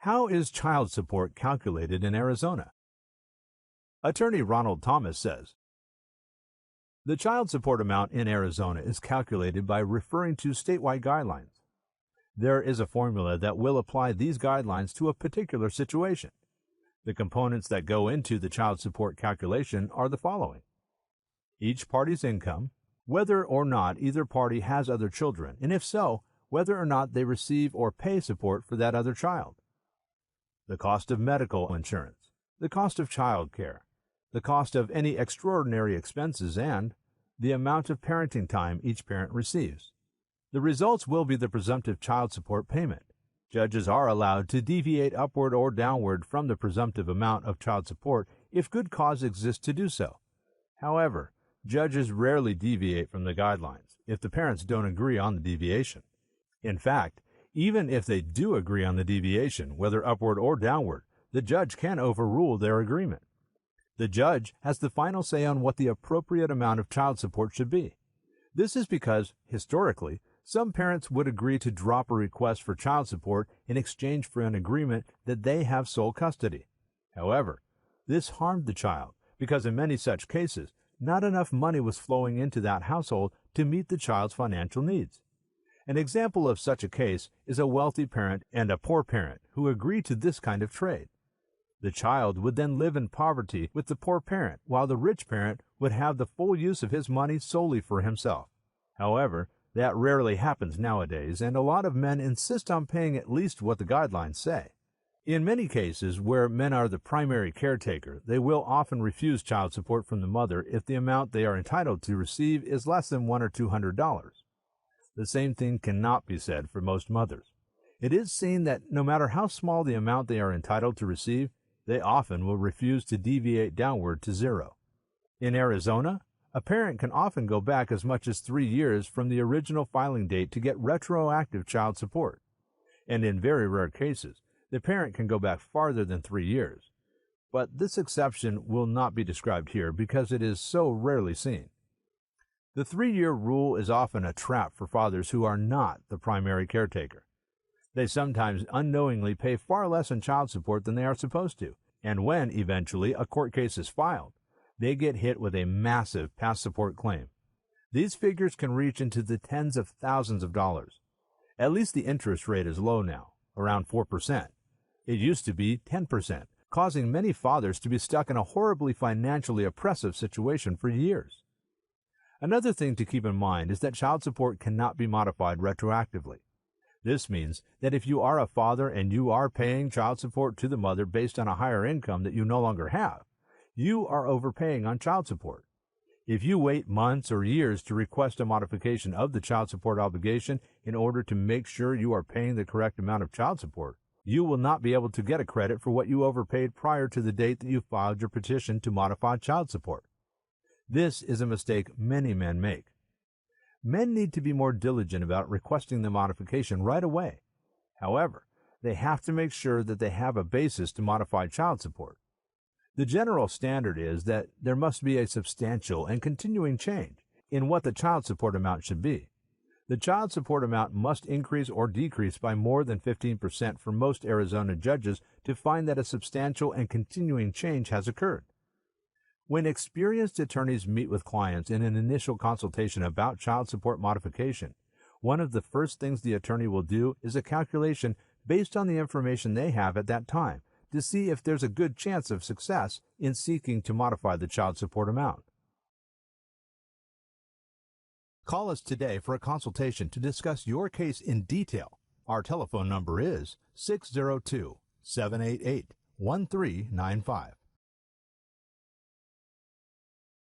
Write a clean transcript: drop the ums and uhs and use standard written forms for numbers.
How is child support calculated in Arizona? Attorney Ronald Thomas says, the child support amount in Arizona is calculated by referring to statewide guidelines. There is a formula that will apply these guidelines to a particular situation. The components that go into the child support calculation are the following: each party's income, whether or not either party has other children, and if so, whether or not they receive or pay support for that other child, the cost of medical insurance, the cost of child care, the cost of any extraordinary expenses, and the amount of parenting time each parent receives. The results will be the presumptive child support payment. Judges are allowed to deviate upward or downward from the presumptive amount of child support if good cause exists to do so. However, judges rarely deviate from the guidelines if the parents don't agree on the deviation. In fact, even if they do agree on the deviation, whether upward or downward, the judge can overrule their agreement. The judge has the final say on what the appropriate amount of child support should be. This is because, historically, some parents would agree to drop a request for child support in exchange for an agreement that they have sole custody. However, this harmed the child because in many such cases, not enough money was flowing into that household to meet the child's financial needs. An example of such a case is a wealthy parent and a poor parent who agree to this kind of trade. The child would then live in poverty with the poor parent, while the rich parent would have the full use of his money solely for himself. However, that rarely happens nowadays, and a lot of men insist on paying at least what the guidelines say. In many cases where men are the primary caretaker, they will often refuse child support from the mother if the amount they are entitled to receive is less than $100 or $200. The same thing cannot be said for most mothers. It is seen that no matter how small the amount they are entitled to receive, they often will refuse to deviate downward to zero. In Arizona, a parent can often go back as much as 3 years from the original filing date to get retroactive child support. And in very rare cases, the parent can go back farther than 3 years. But this exception will not be described here because it is so rarely seen. The 3-year rule is often a trap for fathers who are not the primary caretaker. They sometimes unknowingly pay far less in child support than they are supposed to, and when, eventually, a court case is filed, they get hit with a massive past support claim. These figures can reach into the tens of thousands of dollars. At least the interest rate is low now, around 4%. It used to be 10%, causing many fathers to be stuck in a horribly financially oppressive situation for years. Another thing to keep in mind is that child support cannot be modified retroactively. This means that if you are a father and you are paying child support to the mother based on a higher income that you no longer have, you are overpaying on child support. If you wait months or years to request a modification of the child support obligation in order to make sure you are paying the correct amount of child support, you will not be able to get a credit for what you overpaid prior to the date that you filed your petition to modify child support. This is a mistake many men make. Men need to be more diligent about requesting the modification right away. However, they have to make sure that they have a basis to modify child support. The general standard is that there must be a substantial and continuing change in what the child support amount should be. The child support amount must increase or decrease by more than 15% for most Arizona judges to find that a substantial and continuing change has occurred. When experienced attorneys meet with clients in an initial consultation about child support modification, one of the first things the attorney will do is a calculation based on the information they have at that time to see if there's a good chance of success in seeking to modify the child support amount. Call us today for a consultation to discuss your case in detail. Our telephone number is 602-788-1395.